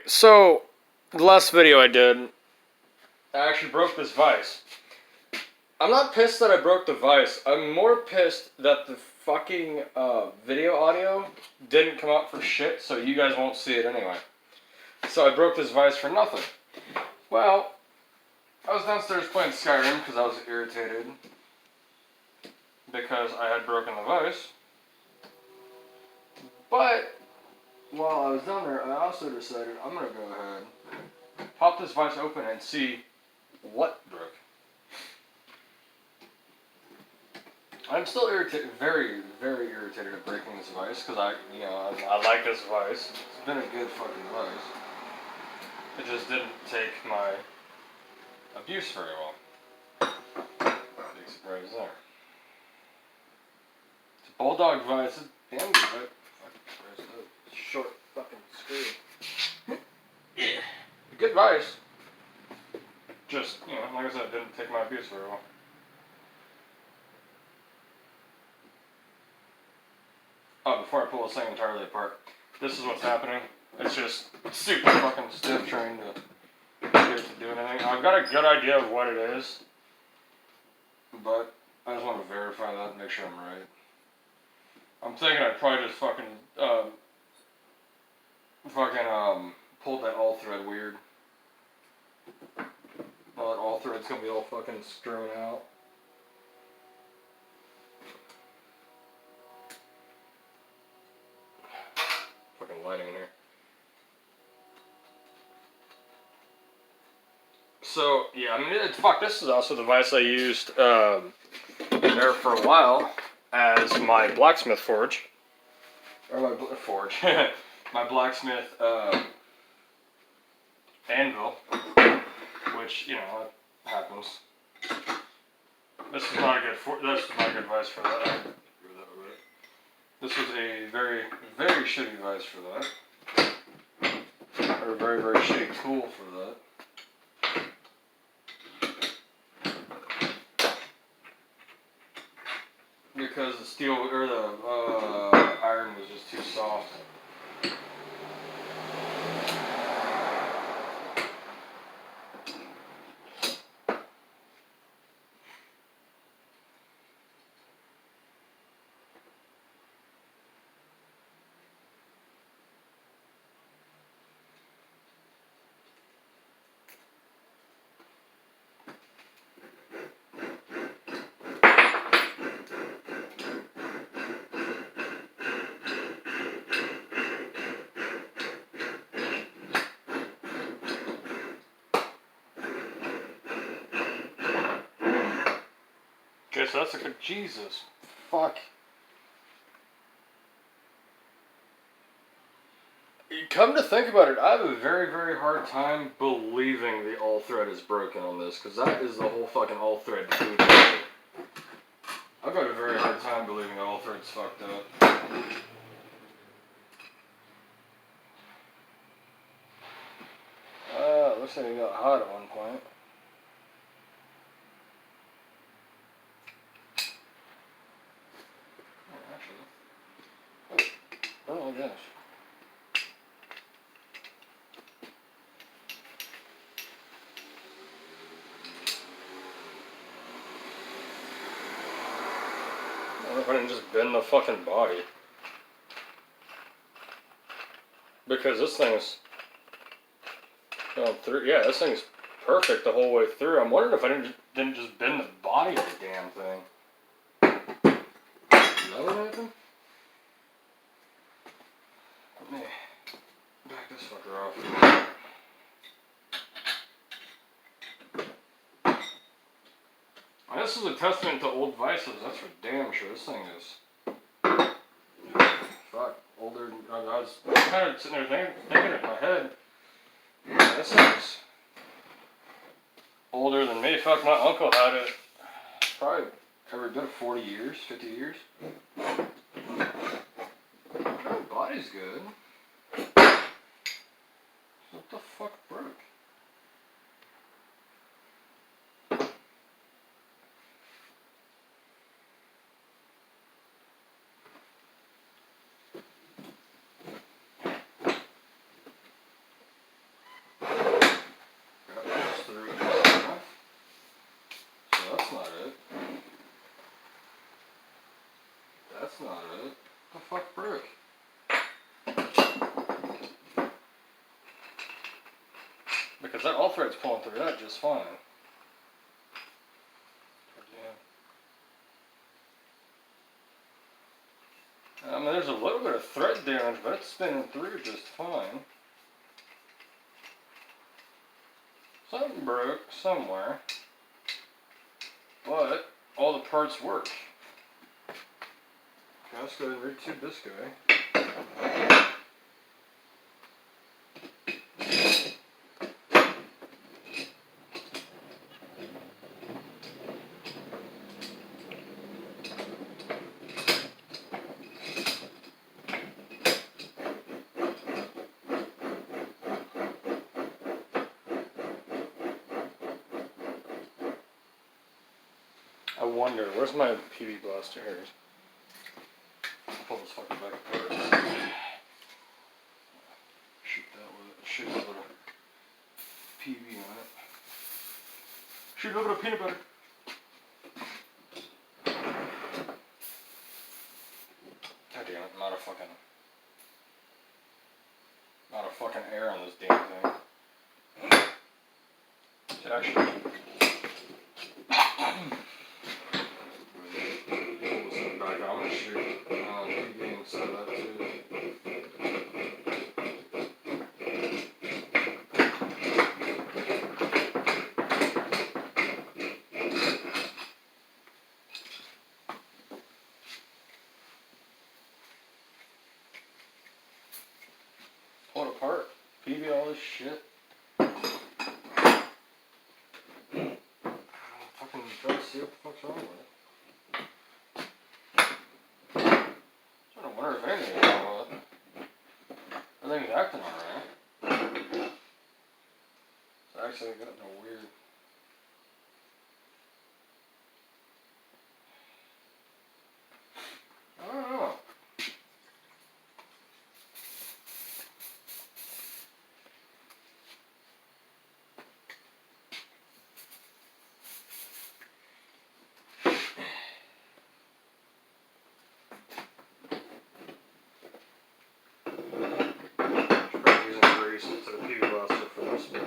So, the last video I did, I actually broke this vise. I'm not pissed that I broke the vise. I'm more pissed that the fucking video audio didn't come out for shit, so you guys won't see it anyway. So I broke this vise for nothing. Well, I was downstairs playing Skyrim because I was irritated because I had broken the vise. But while I was down there, I also decided I'm going to go ahead, pop this vise open and see what broke. I'm still irritated, very, very irritated at breaking this vise because I like this vise. It's been a good fucking vise. It just didn't take my abuse very well. Big surprise there. It's a Bulldog vise. It's damn good, right? Fucking short fucking screw. Yeah. A good vise. Just, like I said, it didn't take my abuse very well. Oh, before I pull this thing entirely apart, this is what's happening. It's just super fucking stiff trying to get it to do anything. I've got a good idea of what it is, but I just want to verify that and make sure I'm right. I'm thinking I probably just fucking pulled that all thread weird. Now that all thread's gonna be all fucking strewn out. Fucking lighting in here. So, yeah, I mean, this is also the vise I used there for a while as my blacksmith forge. Or my forge. My blacksmith anvil. Which, happens. This is not a good vise for that. This was a very, very shitty vise for that. Or a very, very shitty tool for that. Because the steel or the iron was just too soft. Okay, so that's a good Jesus. Fuck. Come to think about it, I have a very, very hard time believing the all thread is broken on this, because that is the whole fucking all thread food. I've got a very hard time believing the all thread's fucked up. Looks like it got hot at one point. Oh my gosh. I wonder if I didn't just bend the fucking body. Because this thing's going through. Yeah, this thing's perfect the whole way through. I'm wondering if I didn't just bend the body of the damn thing. Is that what happened? Let me back this fucker off. This is a testament to old vices, that's for damn sure. This thing is fuck older. I was kind of sitting there thinking in my head, this thing's older than me. Fuck, my uncle had it probably every bit of 40 years, 50 years. The body's good. What the fuck broke? because that all thread's pulling through that just fine. I mean, there's a little bit of thread damage, but it's spinning through just fine. Something broke somewhere, but all the parts work. Okay, let's go ahead and retube this guy. I wonder, where's my PB blaster? Here it is. Pull this fucking back apart. Shoot that with it. Shoot a little PB on it. Shoot a little bit of peanut butter. God damn it, I'm out of fucking air on this damn thing. Actually, back on. I'm gonna shoot PB inside of that too. Pull it apart. PB all this shit. Fucking try to see what the fuck's wrong with it. I wonder if anything's wrong with it. Everything's acting alright. It's actually getting a weird. I don't know. To the PB blaster for this one.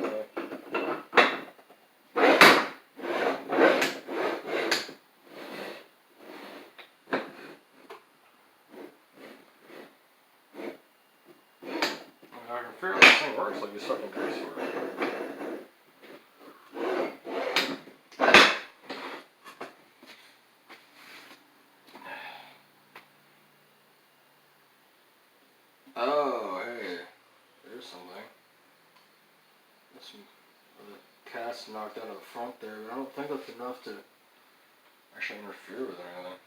I can figure out this thing works like this fucking grease work. Oh, hey, there's something. Some of the cast knocked out of the front there, but I don't think that's enough to actually interfere with anything.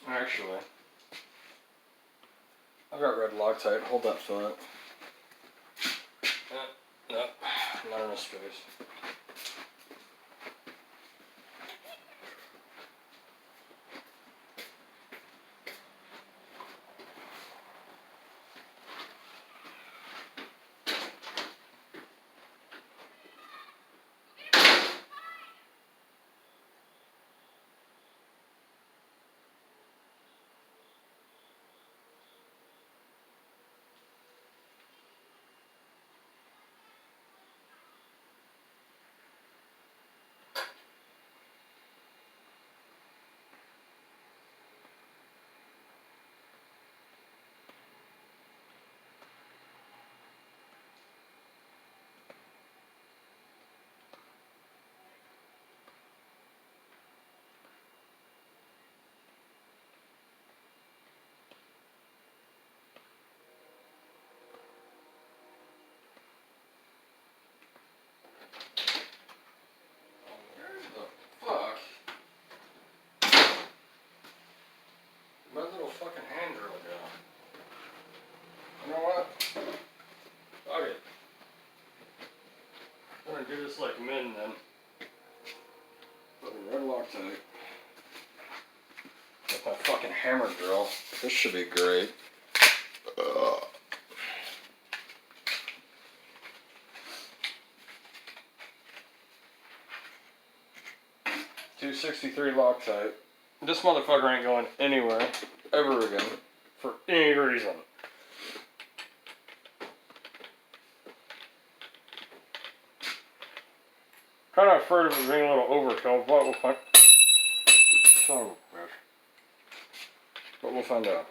Actually, I've got red Loctite. Hold that thought. Nope, not enough space. just like men then. Fucking red Loctite. With my fucking hammer drill. This should be great. 263 Loctite. This motherfucker ain't going anywhere ever again for any reason. Kind of afraid of it being a little overkill, but we'll find. Son of a bitch. But we'll find out.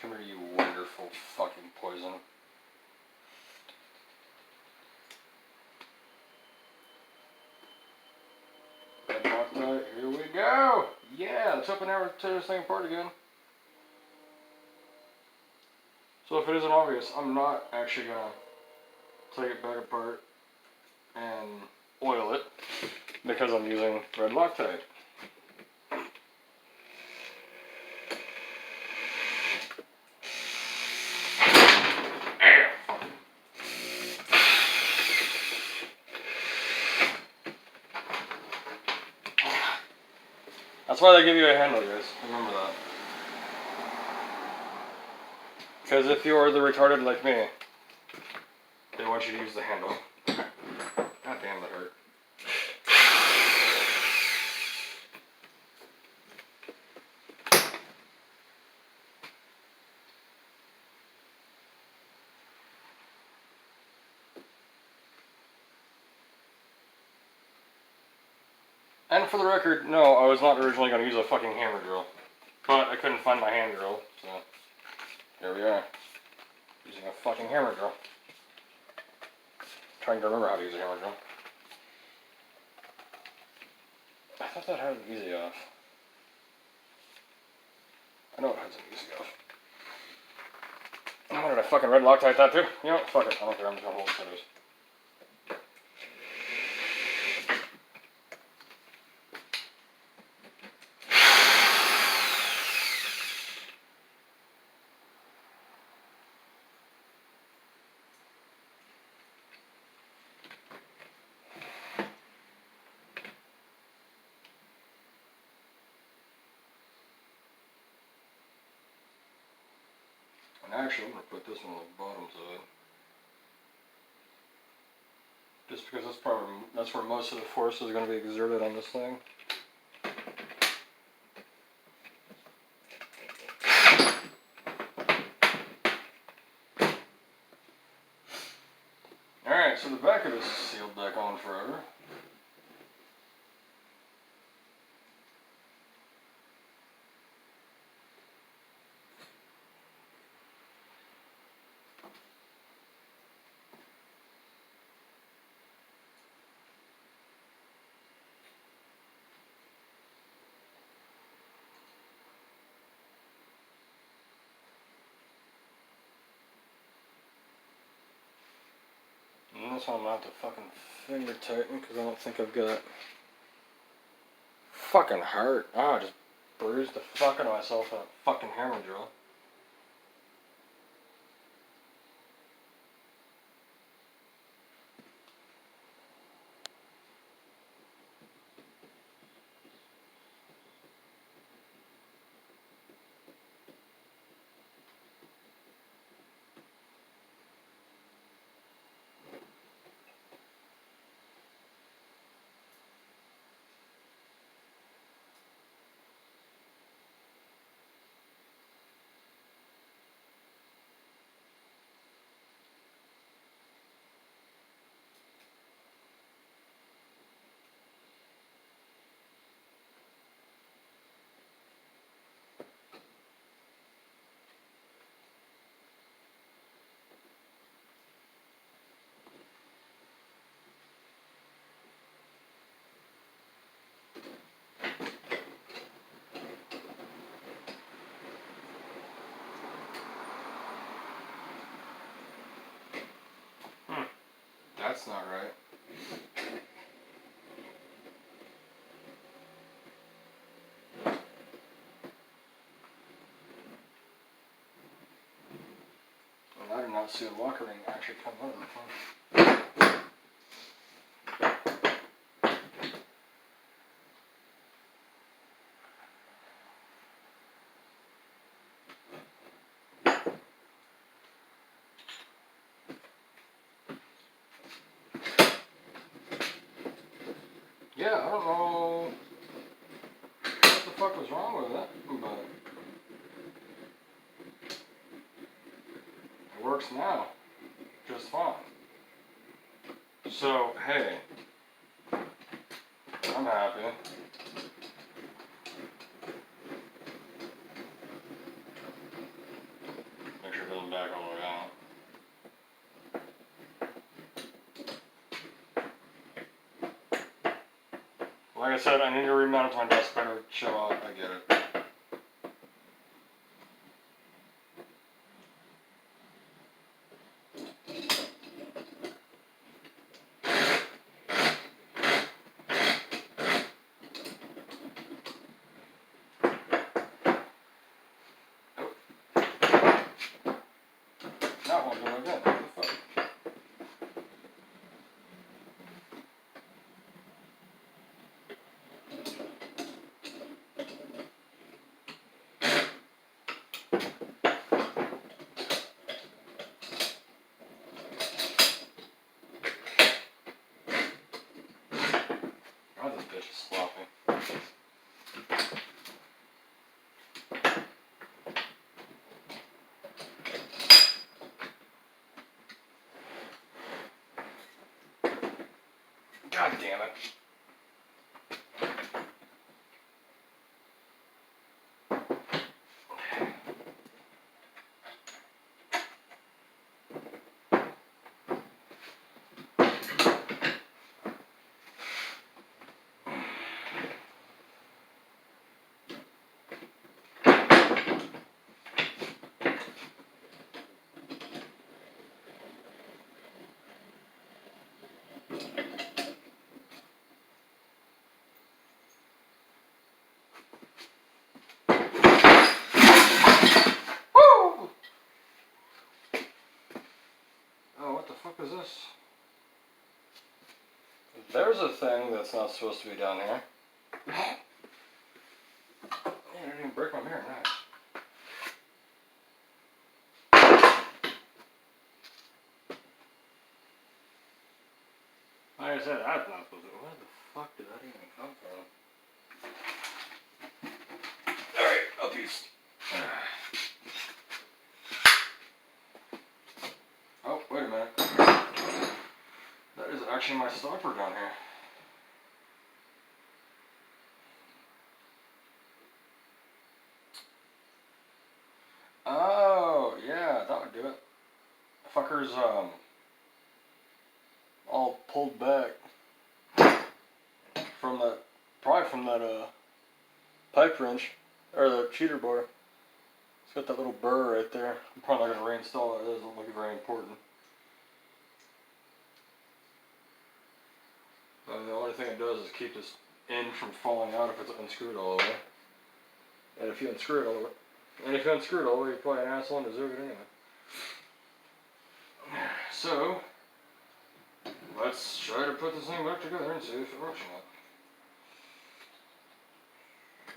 Come here, you wonderful fucking poison. Red Loctite, here we go! Yeah, let's open now tear this thing apart again. So if it isn't obvious, I'm not actually gonna take it back apart and oil it because I'm using red Loctite. That's why they give you a handle, guys. Remember that. Because if you are the retarded like me, they want you to use the handle. God damn, that hurt. And for the record, no, I was not originally going to use a fucking hammer drill. But I couldn't find my hand drill, so here we are. Using a fucking hammer drill. Trying to remember how to use a hammer drill. I thought that had an easy off. I know it has an easy off. Why did I fucking red Loctite that too? You know what? Fuck it. I don't care. I'm just going to hold it. And actually, I'm going to put this on the bottom side. Just because that's where most of the force is going to be exerted on this thing. Alright, so the back of this is sealed back on forever. And this one I'm going to have to fucking finger tighten because I don't think I've got fucking hurt. Ah, I just bruised the fuck out of myself with that fucking hammer drill. That's not right. And I did not see a locker ring actually come out of the phone. Yeah, I don't know what the fuck was wrong with it, but it works now just fine. So, hey, I'm happy. Make sure it doesn't back all the way out. Like I said, I need to remount my desk better. Show off, I get it. That won't do it again. What the fuck? Oh, this bitch is sloppy. God damn it. What the fuck is this? There's a thing that's not supposed to be down here. Yeah, I didn't even break my mirror, nice. Like I said, that's not supposed to. Where the fuck did that even come from? Alright, up east. Oh, wait a minute. That is actually my stopper down here. Oh, yeah, that would do it. Fucker's, all pulled back from that, probably from that, pipe wrench, or the cheater bar. It's got that little burr right there. I'm probably not going to reinstall it. It doesn't look very important. The only thing it does is keep this end from falling out if it's unscrewed all the way. And if you unscrew it all the way, you're probably an asshole and deserve it anyway. So, let's try to put this thing back together and see if it works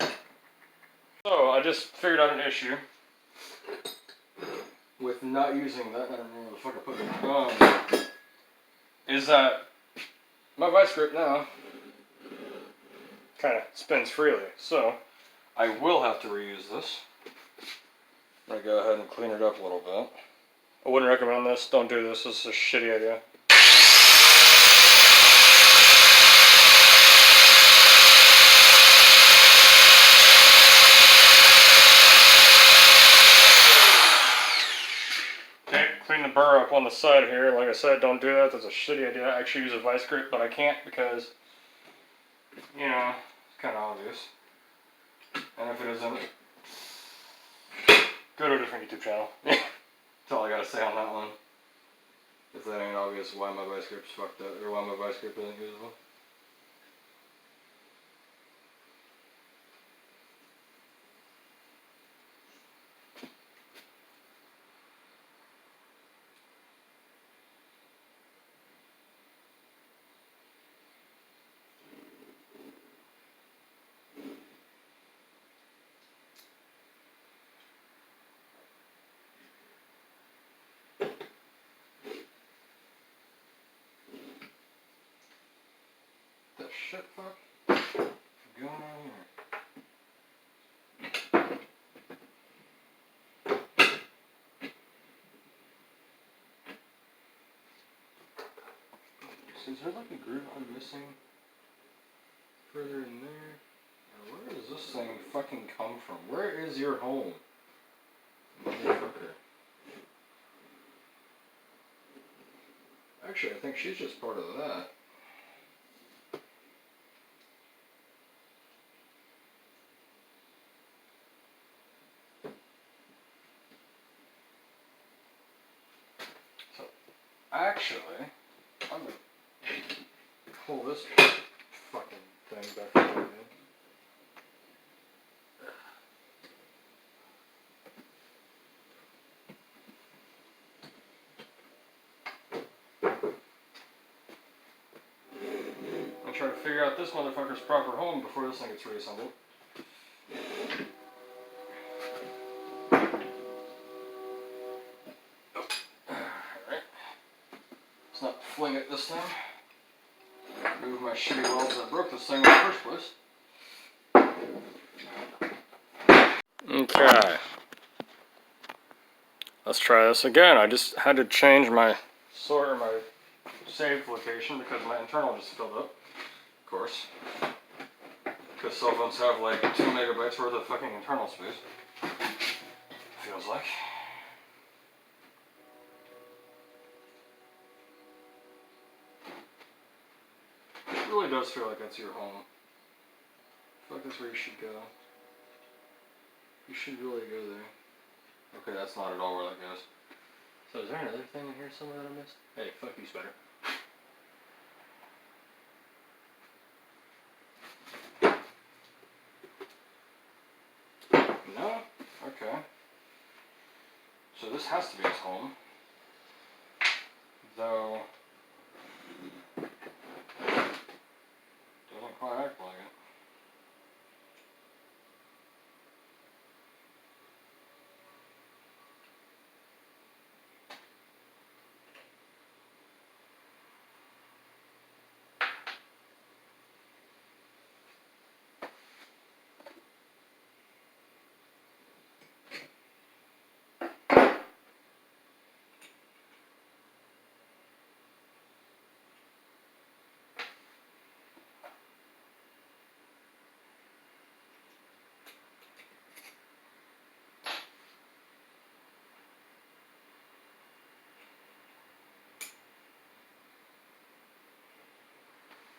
or not. So, I just figured out an issue with not using that. I don't know where the fuck I put it. Is that my vice grip now kind of spins freely. So, I will have to reuse this. I'm going to go ahead and clean it up a little bit. I wouldn't recommend this. Don't do this. This is a shitty idea. Okay, clean the burr up on the side here. Like I said, don't do that. That's a shitty idea. I actually use a vice grip, but I can't because, you know, it's kind of obvious. And if it isn't, go to a different YouTube channel. That's all I gotta say on that one. If that ain't obvious why my vice grip's fucked up, or why my vice grip isn't usable. The shit fuck going on here? So is there like a groove I'm missing further in there? Or where does this thing fucking come from? Where is your home, motherfucker? Actually, I think she's just part of that. So, actually, I'm gonna pull this fucking thing back from my head. And try to figure out this motherfucker's proper home before this thing gets reassembled. Alright. Let's not fling it this time. Move my shitty welds that broke this thing in the first place. Okay. Let's try this again. I just had to change my save location because my internal just filled up. Of course. Because cell phones have like 2 megabytes worth of fucking internal space. Feels like. It really does feel like that's your home. I feel like that's where you should go. You should really go there. Okay, that's not at all where that goes. So is there another thing in here somewhere that I missed? Hey, fuck you, Spider. No? Okay. So this has to be his home. Though... doesn't quite act like it.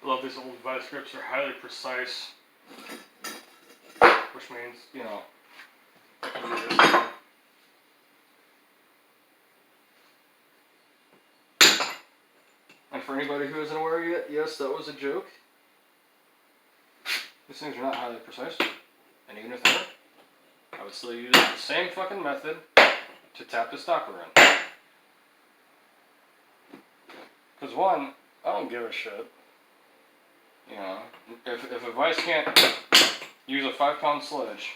I love these old vice grips, they're highly precise. Which means, you know, I can do this. And for anybody who isn't aware yet, yes, that was a joke. These things are not highly precise. And even if they were, I would still use the same fucking method to tap the stopper in. Because one, I don't give a shit. You know, if a vice can't use a 5-pound sledge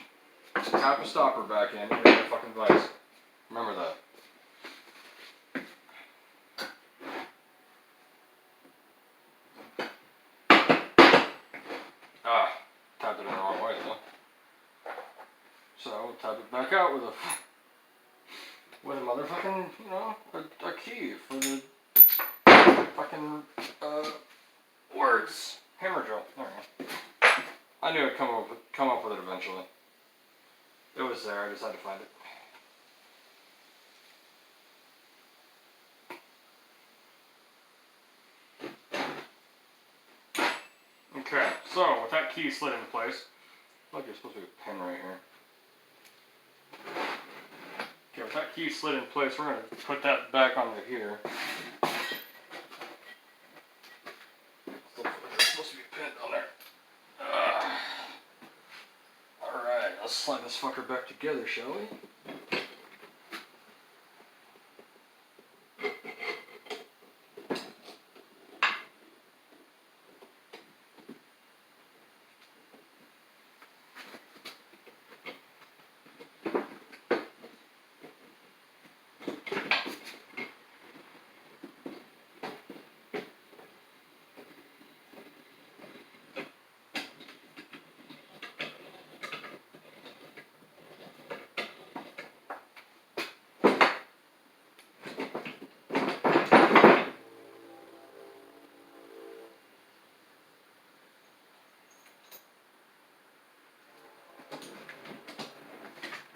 to tap a stopper back in, you're a fucking vice. Remember that. Tapped it in the wrong way though. So we'll tap it back out with a motherfucking, you know, a key for the fucking words. Hammer drill. There we go. I knew I'd come up with it eventually. It was there, I just had to find it. Okay, so with that key slid into place, look, there's supposed to be a pin right here. Okay, with that key slid in place, we're going to put that back onto here. fucker back together, shall we?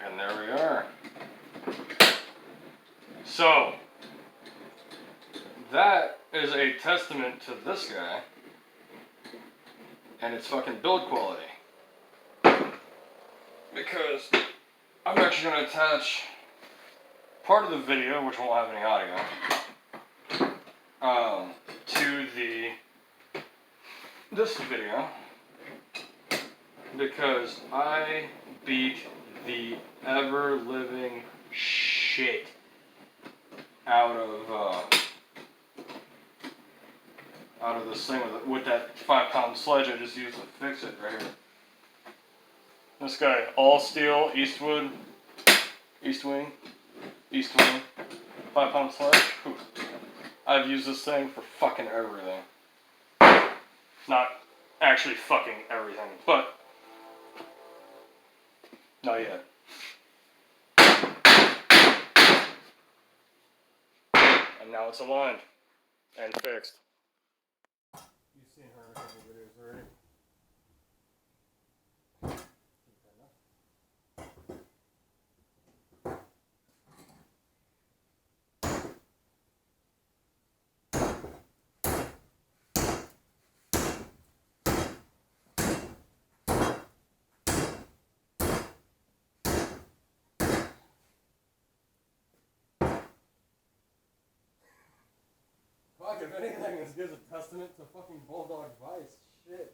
And there we are. So, that is a testament to this guy and its fucking build quality. Because I'm actually going to attach part of the video, which won't have any audio, to this video, because I beat the ever-living shit out of this thing with that 5-pound sledge I just used to fix it right here. This guy, all steel, East Wing, 5-pound sledge. Whew. I've used this thing for fucking everything. Not actually fucking everything, but not yet. And now it's aligned and fixed. You've seen her in a couple videos already. Fuck, if anything, this gives a testament to fucking Bulldog Vice. Shit.